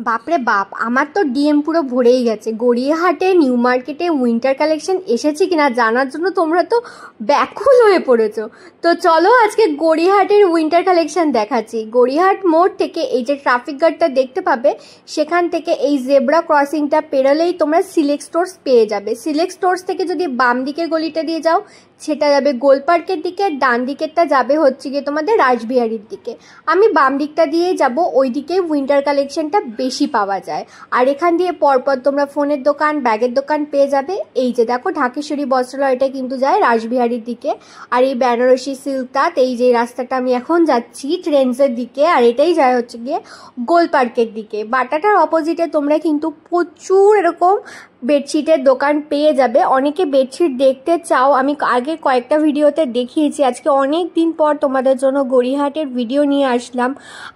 বাপরে বাপ, আমার তো ডিএম পুরো ভরেই গেছে। গড়িয়াহাটে নিউ মার্কেটে উইন্টার কালেকশন এসেছে কিনা জানার জন্য তোমরা তো ব্যাকুল হয়ে পড়েছো। তো চলো আজকে গড়িয়াহাটের উইন্টার কালেকশন দেখাচ্ছি। গড়িয়াহাট মোড় থেকে এই যে ট্রাফিক গার্ডটা দেখতে পাবে, সেখান থেকে এই জেব্রা ক্রসিংটা পেরোলেই তোমরা সিলেক্ট স্টোর্স পেয়ে যাবে। সিলেক্ট স্টোর্স থেকে যদি বাম দিকের গলিটা দিয়ে যাও সেটা যাবে গোল পার্কের দিকে, ডান দিকেরটা যাবে হচ্ছে গিয়ে তোমাদের রাসবিহারির দিকে। আমি বাম দিকটা দিয়ে যাব, ওই দিকে উইন্টার কালেকশনটা বেশি পাওয়া যায়। আর এখান দিয়ে পরপর তোমরা ফোনের দোকান, ব্যাগের দোকান পেয়ে যাবে। এই যে দেখো ঢাকেশ্বরী বস্ত্রালয়, এটা কিন্তু যায় রাসবিহারির দিকে। আর এই বেনারসি সিল্ক তাঁত, এই যে রাস্তাটা আমি এখন যাচ্ছি ট্রেন্ডসের দিকে, আর এটাই যায় হচ্ছে গিয়ে গোল পার্কের দিকে। বাটাটার অপোজিটে তোমরা কিন্তু প্রচুর এরকম বেডশিটের দোকান পেয়ে যাবে। অনেকে বেডশিট দেখতে চাও, আমি আগে কয়েকটা ভিডিওতে দেখিয়েছি। আজকে অনেক দিন পর তোমাদের জন্য গড়িয়াহাটের ভিডিও নিয়ে আসলাম।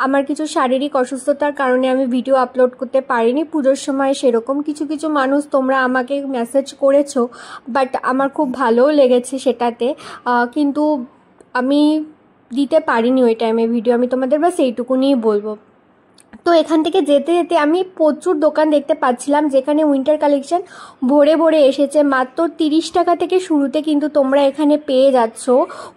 আমার কিছু শারীরিক অসুস্থতার কারণে আমি ভিডিও আপলোড করতে পারিনি পুজোর সময়। সেরকম কিছু কিছু মানুষ তোমরা আমাকে মেসেজ করেছো, বাট আমার খুব ভালোও লেগেছে সেটাতে, কিন্তু আমি দিতে পারিনি ওই টাইমে ভিডিও। আমি তোমাদের বাস এইটুকুনিই বলবো। তো এখান থেকে যেতে যেতে আমি প্রচুর দোকান দেখতে পাচ্ছিলাম যেখানে উইন্টার কালেকশন ভরে ভরে এসেছে। মাত্র 30 টাকা থেকে শুরুতে কিন্তু তোমরা এখানে পেয়ে যাচ্ছ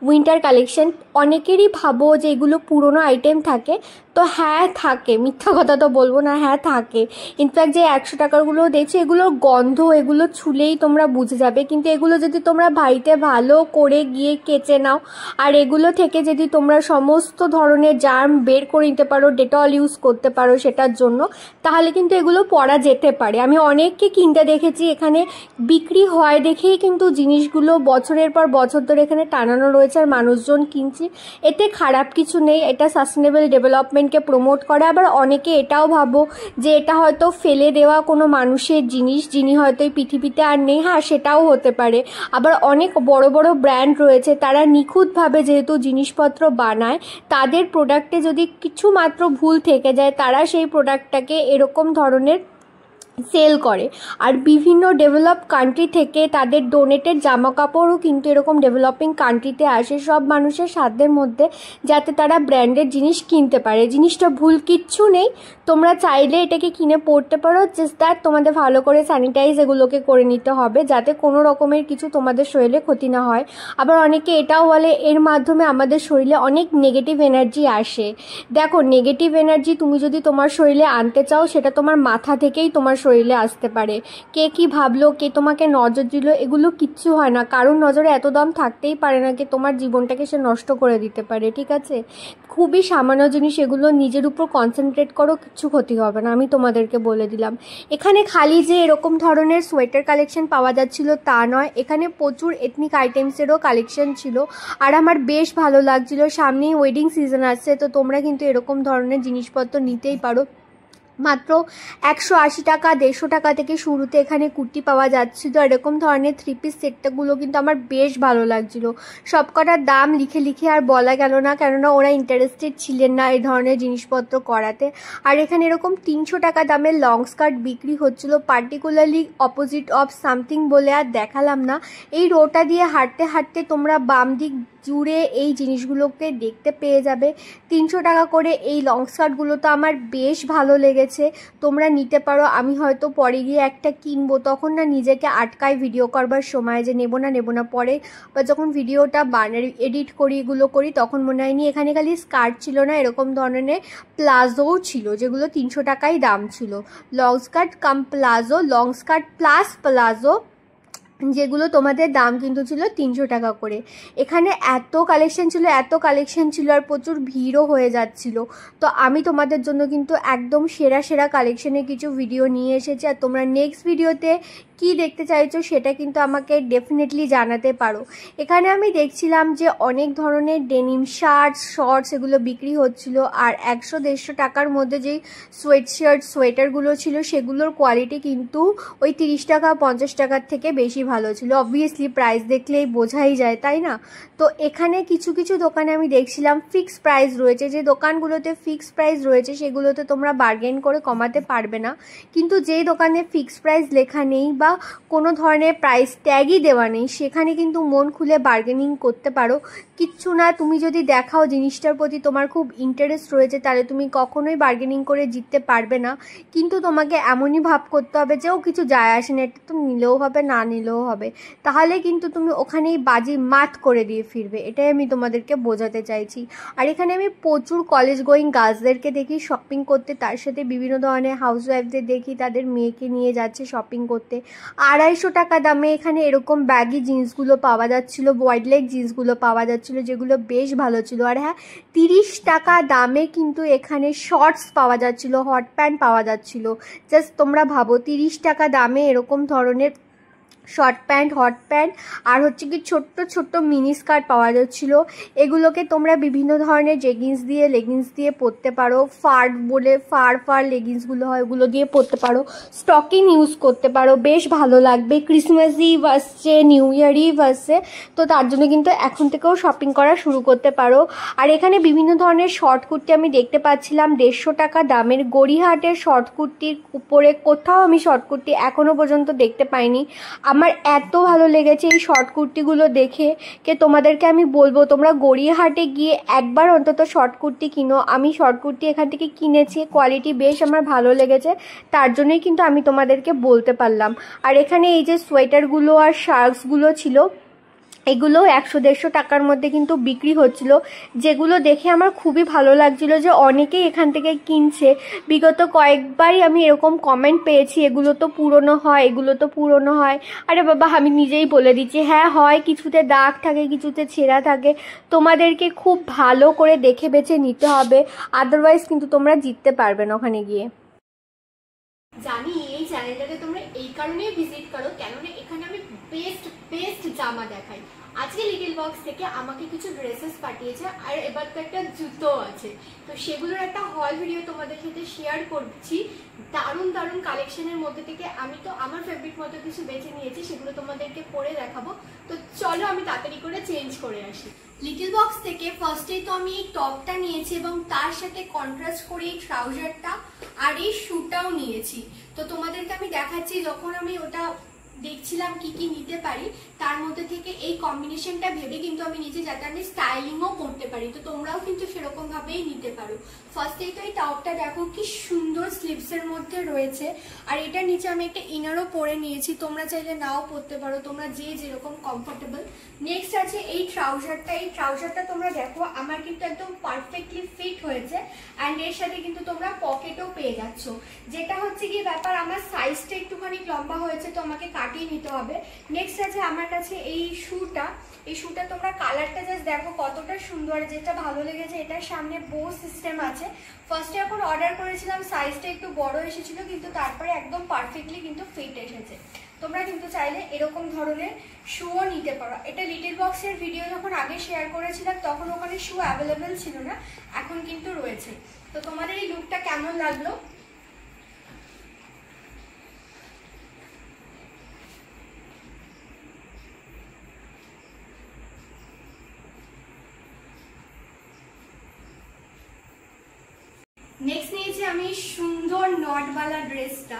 উইন্টার কালেকশন। অনেকেরই ভাবো যে এগুলো পুরনো আইটেম থাকে, তো হ্যাঁ থাকে, মিথ্যা কথা তো বলবো না, হ্যাঁ থাকে। ইনফ্যাক্ট যে 100 টাকারগুলো দেখছো এগুলোর গন্ধ, এগুলো ছুলেই তোমরা বুঝে যাবে। কিন্তু এগুলো যদি তোমরা বাড়িতে ভালো করে গিয়ে কেচে নাও, আর এগুলো থেকে যদি তোমরা সমস্ত ধরনের জার্ম বের করে নিতে পারো, ডেটল ইউজ করতে পারো সেটার জন্য, তাহলে কিন্তু এগুলো পরা যেতে পারে। আমি অনেককে কিনতে দেখেছি, এখানে বিক্রি হয় দেখেই কিন্তু জিনিসগুলো বছরের পর বছর ধরে এখানে টানানো রয়েছে আর মানুষজন কিনছে। এতে খারাপ কিছু নেই, এটা সাস্টেনেবল ডেভেলপমেন্টকে প্রমোট করে। আবার অনেকে এটাও ভাবো যে এটা হয়তো ফেলে দেওয়া কোনো মানুষের জিনিস, যিনি হয়তো এই পৃথিবীতে আর নেই। হ্যাঁ, সেটাও হতে পারে। আবার অনেক বড় বড় ব্র্যান্ড রয়েছে, তারা নিখুঁতভাবে যেহেতু জিনিসপত্র বানায়, তাদের প্রোডাক্টে যদি কিছু মাত্র ভুল থেকে যায়, তারা সেই প্রোডাক্টটাকে এরকম ধরনের সেল করে। আর বিভিন্ন ডেভেলপ কান্ট্রি থেকে তাদের ডোনেটেড জামা কাপড়ও কিন্তু এরকম ডেভেলপিং কান্ট্রিতে আসে, সব মানুষের সাধ্যের মধ্যে, যাতে তারা ব্র্যান্ডেড জিনিস কিনতে পারে। জিনিসটা ভুল কিচ্ছু নেই, তোমরা চাইলে এটাকে কিনে পড়তে পারো। জাস্ট দ্যাট তোমাদের ভালো করে স্যানিটাইজ এগুলোকে করে নিতে হবে, যাতে কোনো রকমের কিছু তোমাদের শরীরে ক্ষতি না হয়। আবার অনেকে এটাও বলে এর মাধ্যমে আমাদের শরীরে অনেক নেগেটিভ এনার্জি আসে। দেখো, নেগেটিভ এনার্জি তুমি যদি তোমার শরীরে আনতে চাও, সেটা তোমার মাথা থেকেই তোমার শরীরে আসতে পারে। কে কি ভাবলো, কে তোমাকে নজর দিল, এগুলো কিচ্ছু হয় না। কারোর নজরে এত দম থাকতেই পারে না কি তোমার জীবনটাকে সে নষ্ট করে দিতে পারে, ঠিক আছে? খুবই সামান্য জিনিস, এগুলো নিজের উপর কনসেন্ট্রেট করো, কিচ্ছু ক্ষতি হবে না, আমি তোমাদেরকে বলে দিলাম। এখানে খালি যে এরকম ধরনের সোয়েটার কালেকশন পাওয়া যাচ্ছিল তা নয়, এখানে প্রচুর এথনিক আইটেমসেরও কালেকশন ছিল। আর আমার বেশ ভালো লাগছিল। সামনেই ওয়েডিং সিজন আসছে, তো তোমরা কিন্তু এরকম ধরনের জিনিসপত্র নিতেই পারো। মাত্র 180 টাকা, 150 টাকা থেকে শুরুতে এখানে কুর্তি পাওয়া যাচ্ছিল। এরকম ধরনের 3 পিস সেটটাগুলো কিন্তু আমার বেশ ভালো লাগছিল। সবকটার দাম লিখে লিখে আর বলা গেল না, কেননা ওরা ইন্টারেস্টেড ছিলেন না এই ধরনের জিনিসপত্র করাতে। আর এখানে এরকম 300 টাকা দামের লং স্কার্ট বিক্রি হচ্ছিল, পার্টিকুলারলি অপোজিট অফ সামথিং বলে আর দেখালাম না। এই রোটা দিয়ে হাঁটতে হাঁটতে তোমরা বাম দিক জুড়ে এই জিনিসগুলোকে দেখতে পেয়ে যাবে। 300 টাকা করে এই লং স্কার্টগুলো তো আমার বেশ ভালো লেগেছে, তোমরা নিতে পারো। আমি হয়তো পরে গিয়ে একটা কিনবো, তখন না নিজেকে আটকায় ভিডিও করবার সময় যে নেবো না পরে, বা যখন ভিডিওটা এডিট করি, এগুলো করি, তখন মনে হয়নি। এখানে খালি স্কার্ট ছিল না, এরকম ধরনের প্লাজোও ছিল, যেগুলো 300 টাকাই দাম ছিল। Long skirt cum palazzo, long skirt plus palazzo, যেগুলো তোমাদের দাম কিন্তু ছিল 300 টাকা করে। এখানে এত কালেকশন ছিল আর প্রচুর ভিড়ও হয়ে যাচ্ছিল। তো আমি তোমাদের জন্য কিন্তু একদম সেরা সেরা কালেকশনের কিছু ভিডিও নিয়ে এসেছি। আর তোমরা নেক্সট ভিডিওতে কি দেখতে চাইছো সেটা কিন্তু আমাকে ডেফিনেটলি জানাতে পারো। এখানে আমি দেখছিলাম যে অনেক ধরনের ডেনিম শার্টস, শর্টস এগুলো বিক্রি হচ্ছিল। আর 100-150 টাকার মধ্যে যেই সোয়েটারগুলো ছিল, সেগুলোর কোয়ালিটি কিন্তু ওই 30 টাকা 50 টাকার থেকে বেশি ভালো ছিল। অবভিয়াসলি প্রাইস দেখলেই বোঝাই যায়, তাই না? তো এখানে কিছু কিছু দোকানে আমি দেখছিলাম ফিক্স প্রাইস রয়েছে। যে দোকানগুলোতে ফিক্স প্রাইস রয়েছে সেগুলোতে তোমরা বার্গেন করে কমাতে পারবে না, কিন্তু যেই দোকানে ফিক্স প্রাইস লেখা নেই বা কোনো ধরনের প্রাইস ট্যাগই দেওয়া নেই, সেখানে কিন্তু মন খুলে বার্গেনিং করতে পারো। কিচ্ছু না, তুমি যদি দেখাও জিনিসটার প্রতি তোমার খুব ইন্টারেস্ট রয়েছে, তাহলে তুমি কখনোই বার্গেনিং করে জিততে পারবে না। কিন্তু তোমাকে এমনই ভাব করতে হবে যে ও কিছু যায় আসে না, এটা তো নিলেও হবে না নিলেও হবে, তাহলে কিন্তু তুমি ওখানেই বাজি মাত করে দিয়ে ফিরবে। এটাই আমি তোমাদেরকে বোঝাতে চাইছি। আর এখানে আমি প্রচুর কলেজ গোয়িং গার্লসদেরকে দেখি শপিং করতে, তার সাথে বিভিন্ন ধরনের হাউসওয়াইফদের দেখি তাদের মেয়েকে নিয়ে যাচ্ছে শপিং করতে। 250 টাকা দামে এখানে এরকম ব্যাগি জিন্সগুলো পাওয়া যাচ্ছিলো, ওয়াইড লেগ জিন্সগুলো পাওয়া যাচ্ছিলো, যেগুলো বেশ ভালো ছিল। আর হ্যাঁ, 30 টাকা দামে কিন্তু এখানে শর্টস পাওয়া যাচ্ছিলো, হট প্যান্ট পাওয়া যাচ্ছিলো। জাস্ট তোমরা ভাবো 30 টাকা দামে এরকম ধরনের শর্ট প্যান্ট, হট প্যান্ট আর হচ্ছে কি ছোট্ট ছোট্ট মিনি স্কার্ট পাওয়া যাচ্ছিলো। এগুলোকে তোমরা বিভিন্ন ধরনের জেগিংস দিয়ে লেগিংস দিয়ে পরতে পারো। ফার বলে ফার লেগিংসগুলো হয়, ওগুলো দিয়ে পরতে পারো। স্টকিং ইউজ করতে পারো, বেশ ভালো লাগবে। ক্রিসমাস ইভ আসছে, নিউ ইয়ার ইভ আসছে, তো তার জন্য কিন্তু এখন থেকেও শপিং করা শুরু করতে পারো। আর এখানে বিভিন্ন ধরনের শর্ট কুর্তি আমি দেখতে পাচ্ছিলাম 150 টাকা দামের। গড়িয়াহাটের শর্ট কুর্তির উপরে কোথাও আমি শর্ট কুর্তি এখনও পর্যন্ত দেখতে পাইনি। আমার এত ভালো লেগেছে এই শর্ট কুর্তিগুলো দেখে যে তোমাদেরকে আমি বলবো তোমরা গড়িয়াহাটে গিয়ে একবার অন্তত শর্ট কুর্তি কিনো। আমি শর্ট কুর্তি এখান থেকে কিনেছি, কোয়ালিটি বেশ আমার ভালো লেগেছে, তার জন্যই কিন্তু আমি তোমাদেরকে বলতে পারলাম। আর এখানে এই যে সোয়েটারগুলো আর শার্টসগুলো ছিল, এগুলো 100-150 টাকার মধ্যে কিন্তু বিক্রি হচ্ছিল, যেগুলো দেখে আমার খুবই ভালো লাগছিল যে অনেকেই এখান থেকে কিনছে। বিগত কয়েকবারই আমি এরকম কমেন্ট পেয়েছি, এগুলো তো পুরনো হয়, এগুলো তো পুরনো হয়। আরে বাবা, আমি নিজেই বলে দিচ্ছি, হ্যাঁ হয়, কিছুতে দাগ থাকে, কিছুতে ছেঁড়া থাকে। তোমাদেরকে খুব ভালো করে দেখে বেছে নিতে হবে, আদারওয়াইজ কিন্তু তোমরা জিততে পারবে না ওখানে গিয়ে। জানি এই চ্যানেলটাকে তোমরা এই কারণেই ভিজিট করো, কেননা এখানে আমি বেস্ট বেস্ট জামা দেখাই। আজকে লিটল বক্স থেকে আমাকে কিছু ড্রেসেস পাঠিয়েছে, আর এবার তো একটা জুতো আছে, তো সেগুলোর একটা হল ভিডিও তোমাদের সাথে শেয়ার করছি। দারুণ দারুণ কালেকশনের মধ্যে থেকে আমি তো আমার ফেভারিট মতো কিছু বেছে নিয়েছি, সেগুলো তোমাদেরকে পরে দেখাবো। তো চলো আমি তাড়াতাড়ি করে চেঞ্জ করে আসি। লিটল বক্স থেকে ফার্স্টেই তো আমি এই টপটা নিয়েছি এবং তার সাথে কন্ট্রাস্ট করে এই ট্রাউজারটা আর এই শুটাও নিয়েছি। তো তোমাদেরকে আমি দেখাচ্ছি, যখন আমি ওটা দেখছিলাম কি কি নিতে পারি, তার মধ্যে থেকে এই কম্বিনেশনটা ভেবে কিন্তু আমি নিচে, যাতে আমি স্টাইলিংও করতে পারি। তো তোমরাও কিন্তু সেরকম ভাবেই নিতে পারো। ফার্স্টেই তো এই টপটা দেখো কি সুন্দর স্লিভসের মধ্যে রয়েছে, আর এটার নিচে আমি একটা ইনারও পরে নিয়েছি, তোমরা চাইলে নাও পরতে পারো, তোমরা যে যেরকম কমফোর্টেবল। নেক্সট আছে এই ট্রাউজারটা। এই ট্রাউজারটা তোমরা দেখো আমার কিন্তু একদম পারফেক্টলি ফিট হয়েছে, অ্যান্ড এর সাথে কিন্তু তোমরা পকেটও পেয়ে যাচ্ছ। যেটা হচ্ছে কি ব্যাপার, আমার সাইজটা একটুখানি লম্বা হয়েছে, তো আমাকে কাটিয়ে নিতে হবে। নেক্সট আছে আমার কাছে এই শুটা। এই শুটা তোমরা কালারটা জাস্ট দেখো কতটা সুন্দর, যেটা ভালো লেগেছে এটার সামনে বো সিস্টেম আছে। ফার্স্টে যখন অর্ডার করেছিলাম সাইজটা একটু বড় এসেছিল, কিন্তু তারপরে একদম পারফেক্টলি কিন্তু ফিট এসেছে। তোমরা কিন্তু চাইলে এরকম ধরনের শুও নিতে পারো। এটা লিটল বক্সের ভিডিও যখন আগে শেয়ার করেছিলাম তখন ওখানে শু অ্যাভেলেবেল ছিল না, এখন কিন্তু রয়েছে। তো তোমাদের এই লুকটা কেমন লাগলো? নেক্সট নিয়েছি আমি সুন্দর নটওয়ালা ড্রেসটা,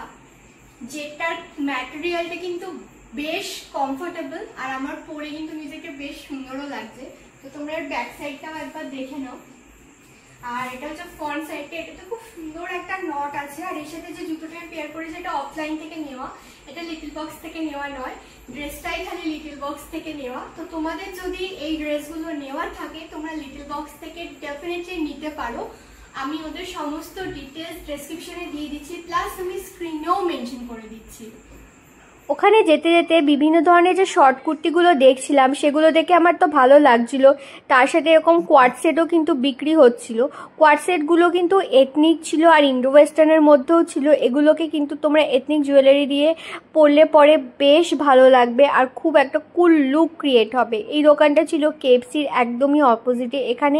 যেটার ম্যাটেরিয়ালটা কিন্তু বেশ কমফোর্টেবল, আর আমার পরে কিন্তু নিজেকে বেশ সুন্দরও লাগছে। তো তোমরা এর ব্যাক সাইডটাও একবার দেখে নাও। আর এটা হচ্ছে ফ্রন্ট সাইডটা, এটাতে খুব সুন্দর একটা নট আছে। আর এর সাথে যে জুতোটা পেয়ার করেছে এটা অফলাইন থেকে নেওয়া, এটা লিটল বক্স থেকে নেওয়া নয়, ড্রেসটাই খালি লিটল বক্স থেকে নেওয়া। তো তোমাদের যদি এই ড্রেসগুলো নেওয়ার থাকে তোমরা লিটল বক্স থেকে ডেফিনেটলি নিতে পারো। আমি ওদের সমস্ত ডিটেলস ডেসক্রিপশনে দিয়ে দিচ্ছি, প্লাস আমি স্ক্রিনেও মেনশন করে দিচ্ছি। ওখানে যেতে যেতে বিভিন্ন ধরনের যে শর্ট কুর্তিগুলো দেখছিলাম সেগুলো দেখে আমার তো ভালো লাগছিল, তার সাথে এরকম কোয়াড সেটও কিন্তু বিক্রি হচ্ছিল। কোয়াড সেটগুলো কিন্তু এথনিক ছিল আর ইন্ডো ওয়েস্টার্নের মধ্যেও ছিল। এগুলোকে কিন্তু তোমরা এথনিক জুয়েলারি দিয়ে পরলে পরে বেশ ভালো লাগবে আর খুব একটা কুল লুক ক্রিয়েট হবে। এই দোকানটা ছিল কেএফসির একদমই অপোজিটে। এখানে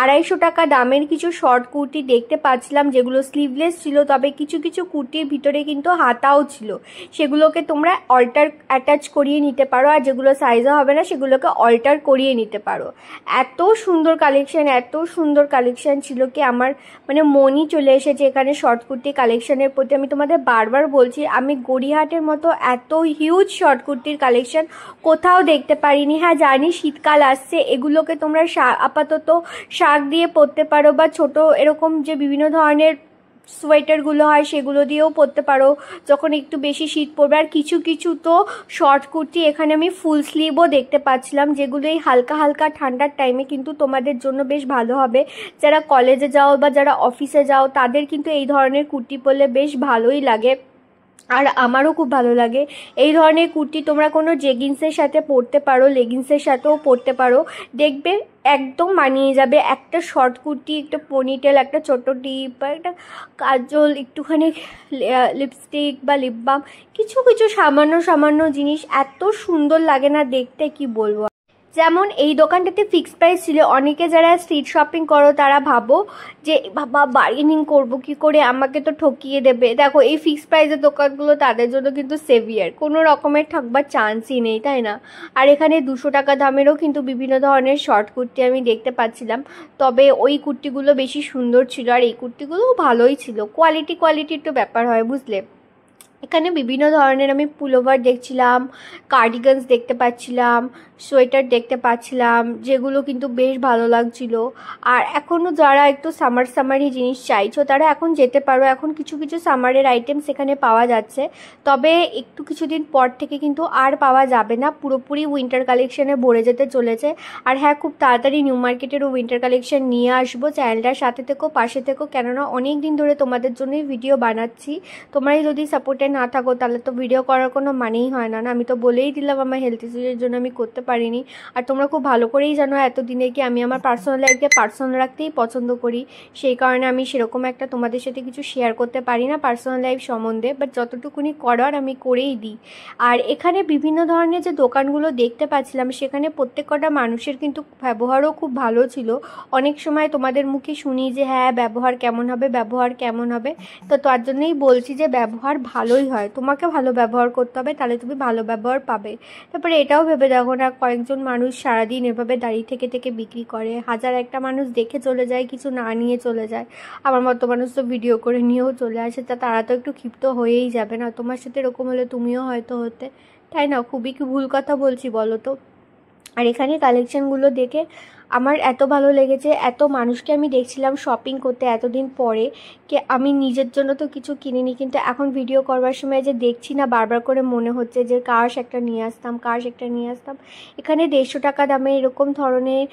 250 টাকা দামের কিছু শর্ট কুর্তি দেখতে পাচ্ছিলাম, যেগুলো স্লিভলেস ছিল, তবে কিছু কিছু কুর্তির ভিতরে কিন্তু হাতাও ছিল। সেগুলোকে তোমরা তোমরা অল্টার অ্যাটাচ করিয়ে নিতে পারো, আর যেগুলো সাইজও হবে না সেগুলোকে অল্টার করিয়ে নিতে পারো। এত সুন্দর কালেকশন ছিল কি আমার মানে মনই চলে এসেছে এখানে শর্ট কুর্তি কালেকশনের প্রতি। আমি তোমাদের বারবার বলছি, আমি গড়িয়াহাটের মতো এত হিউজ শর্ট কুর্তির কালেকশন কোথাও দেখতে পারিনি। হ্যাঁ জানি শীতকাল আসছে, এগুলোকে তোমরা আপাতত শাক দিয়ে পরতে পারো, বা ছোট এরকম যে বিভিন্ন ধরনের সোয়েটারগুলো হয় সেগুলো দিয়েও পরতে পারো যখন একটু বেশি শীত পড়বে। আর কিছু কিছু তো শর্ট কুর্তি এখানে আমি ফুল স্লিভও দেখতে পাচ্ছিলাম, যেগুলো এই হালকা হালকা ঠান্ডার টাইমে কিন্তু তোমাদের জন্য বেশ ভালো হবে। যারা কলেজে যাও বা যারা অফিসে যাও তাদের কিন্তু এই ধরনের কুর্তি পরলে বেশ ভালোই লাগে, আর আমারও খুব ভালো লাগে। এই ধরনের কুর্তি তোমরা কোনো জেগিন্সের সাথে পরতে পারো, লেগিংসের সাথেও পরতে পারো, দেখবে একদম মানিয়ে যাবে। একটা শর্ট কুর্তি, একটা পনিটেল, একটা ছোট টিপ বা একটা কাজল, একটুখানি লিপস্টিক বা লিপ বাম, কিছু কিছু সামান্য জিনিস এত সুন্দর লাগে না দেখতে, কি বলবো। যেমন এই দোকানটাতে ফিক্সড প্রাইস ছিল। অনেকে যারা স্ট্রিট শপিং করো তারা ভাবো যে বাবা বার্গেনিং করবো কি করে, আমাকে তো ঠকিয়ে দেবে। দেখো এই ফিক্সড প্রাইসের দোকানগুলো তাদের জন্য কিন্তু সেভিয়ার, কোনো রকমের ঠকবার চান্সই নেই, তাই না? আর এখানে 200 টাকা দামেরও কিন্তু বিভিন্ন ধরনের শর্ট কুর্তি আমি দেখতে পাচ্ছিলাম, তবে ওই কুর্তিগুলো বেশি সুন্দর ছিল, আর এই কুর্তিগুলোও ভালোই ছিল। কোয়ালিটির তো ব্যাপার হয়, বুঝলে। এখানে বিভিন্ন ধরনের আমি পুলোভার দেখছিলাম, কার্ডিগানস দেখতে পাচ্ছিলাম, সোয়েটার দেখতে পাচ্ছিলাম, যেগুলো কিন্তু বেশ ভালো লাগছিল। আর এখনও যারা একটু সামারি জিনিস চাইছো তারা এখন যেতে পারো, এখন কিছু কিছু সামারের আইটেমস এখানে পাওয়া যাচ্ছে, তবে একটু কিছুদিন পর থেকে কিন্তু আর পাওয়া যাবে না, পুরোপুরি উইন্টার কালেকশনে ভরে যেতে চলেছে। আর হ্যাঁ, খুব তাড়াতাড়ি নিউ মার্কেটেরও উইন্টার কালেকশন নিয়ে আসবো। চ্যানেলটার সাথে থেকো, পাশে থেকো, কেননা অনেক দিন ধরে তোমাদের জন্যই ভিডিও বানাচ্ছি। তোমরাই যদি সাপোর্টে না থাকো তাহলে তো ভিডিও করার কোনো মানেই হয় না। আমি তো বলেই দিলাম আমার হেলথ ইস্যুর জন্য আমি করতে পারিনি। আর তোমরা খুব ভালো করেই জানো এতদিনে কি আমি আমার পার্সোনাল লাইফকে পার্সোনাল রাখতেই পছন্দ করি, সেই কারণে আমি সেরকম একটা তোমাদের সাথে কিছু শেয়ার করতে পারি না পার্সোনাল লাইফ সম্বন্ধে, বাট যতটুকুনি করার আমি করেই দিই। আর এখানে বিভিন্ন ধরনের যে দোকানগুলো দেখতে পাচ্ছিলাম সেখানে প্রত্যেকটা মানুষের কিন্তু ব্যবহারও খুব ভালো ছিল। অনেক সময় তোমাদের মুখে শুনি যে হ্যাঁ ব্যবহার কেমন হবে, তো তার জন্যই বলছি যে ব্যবহার ভালোই হয়, তোমাকে ভালো ব্যবহার করতে হবে, তাহলে তুমি ভালো ব্যবহার পাবে। তারপরে এটাও ভেবে দেখো না, কয়েকজন মানুষ সারাদিন এভাবে দাঁড়িয়ে থেকে বিক্রি করে, হাজার একটা মানুষ দেখে চলে যায়, কিছু না নিয়ে চলে যায়। আমার মতো মানুষ তো ভিডিও করে নিয়েও চলে আসে, তারা তো একটু ক্ষিপ্ত হয়েই যাবে না? তোমার সাথে এরকম হলে তুমিও হয়তো হতে, তাই না? খুবই কি ভুল কথা বলছি বলো তো? আর এখানে কালেকশানগুলো দেখে আমার এত ভালো লেগেছে, এত মানুষকে আমি দেখছিলাম শপিং করতে এতদিন পরে, কি আমি নিজের জন্য তো কিছু কিনিনি, কিন্তু এখন ভিডিও করবার সময় যে দেখছি না বারবার করে মনে হচ্ছে যে কাশ একটা নিয়ে আসতাম। এখানে 150 টাকা দামে এরকম ধরনের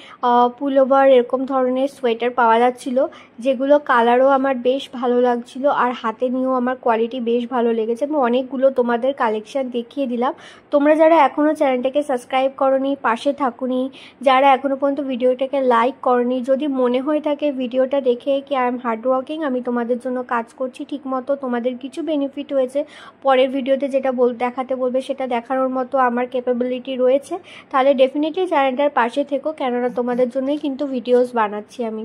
পুলোভার, এরকম ধরনের সোয়েটার পাওয়া যাচ্ছিলো, যেগুলো কালারও আমার বেশ ভালো লাগছিল, আর হাতে নিয়েও আমার কোয়ালিটি বেশ ভালো লেগেছে। আমি অনেকগুলো তোমাদের কালেকশান দেখিয়ে দিলাম। তোমরা যারা এখনও চ্যানেলটাকে সাবস্ক্রাইব করোনি, পাশে থাকুনি, যারা এখনও পর্যন্ত ভিডিওটাকে লাইক করনি, যদি মনে হয়ে থাকে ভিডিওটা দেখে কি আই এম হার্ড ওয়ার্কিং, আমি তোমাদের জন্য কাজ করছি ঠিকমতো, তোমাদের কিছু বেনিফিট হয়েছে, পরের ভিডিওতে যেটা দেখাতে বলবে সেটা দেখানোর মতো আমার ক্যাপাবিলিটি রয়েছে, তাহলে ডেফিনেটলি চ্যানেলটার পাশে থেকো, কেননা তোমাদের জন্যই কিন্তু ভিডিওস বানাচ্ছি আমি।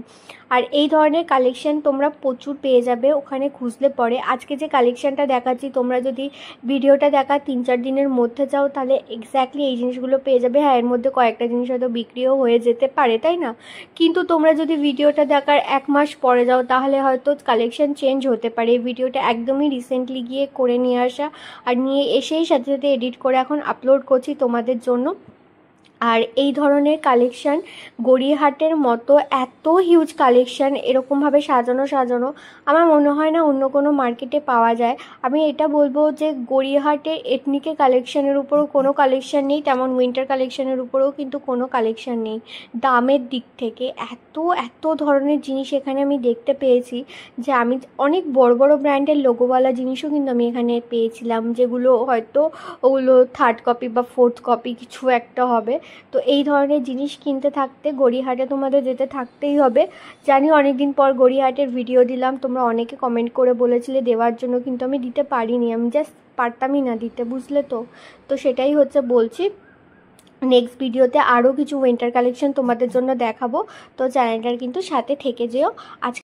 আর এই ধরনের কালেকশান তোমরা প্রচুর পেয়ে যাবে ওখানে খুঁজলে পরে। আজকে যে কালেকশানটা দেখাচ্ছি, তোমরা যদি ভিডিওটা দেখা 3-4 দিনের মধ্যে যাও তাহলে এক্স্যাক্টলি এই জিনিসগুলো পেয়ে যাবে। হ্যাঁ, এর মধ্যে কয়েকটা জিনিস হয়তো বিক্রিও হয়ে যেতে পারে, তাই না? কিন্তু তোমরা যদি ভিডিওটা দেখার 1 মাস পরে যাও তাহলে হয়তো কালেকশান চেঞ্জ হতে পারে। এই ভিডিওটা একদমই রিসেন্টলি গিয়ে করে নিয়ে আসা, আর নিয়ে এসেই সাথে সাথে এডিট করে এখন আপলোড করছি তোমাদের জন্য। আর এই ধরনের কালেকশান গড়িয়াহাটের মতো এত হিউজ কালেকশান এরকমভাবে সাজানো আমার মনে হয় না অন্য কোনো মার্কেটে পাওয়া যায়। আমি এটা বলবো যে গড়িয়াহাটে এথনিকে কালেকশানের উপরও কোনো কালেকশান নেই, তেমন উইন্টার কালেকশানের উপরেও কিন্তু কোনো কালেকশান নেই। দামের দিক থেকে এত ধরনের জিনিস এখানে আমি দেখতে পেয়েছি যে আমি অনেক বড় ব্র্যান্ডের লোগোওয়ালা জিনিসও কিন্তু আমি এখানে পেয়েছিলাম, যেগুলো হয়তো ওগুলো 3rd কপি বা 4th কপি কিছু একটা হবে। তো এই ধরনের জিনিস কিনতে থাকতে গড়িয়াহাটে তোমাদের যেতে থাকতেই হবে। জানি অনেকদিন পর গড়িয়াহাটের ভিডিও দিলাম, তোমরা অনেকে কমেন্ট করে বলেছিলে দেওয়ার জন্য, কিন্তু আমি দিতে পারিনি, আমি জাস্ট পারতামই না দিতে, বুঝলে তো সেটাই হচ্ছে বলছি। নেক্সট ভিডিওতে আরও কিছু উইন্টার কালেকশন তোমাদের জন্য দেখাবো, তো চ্যানেলটার কিন্তু সাথে থেকে যেও। আজকে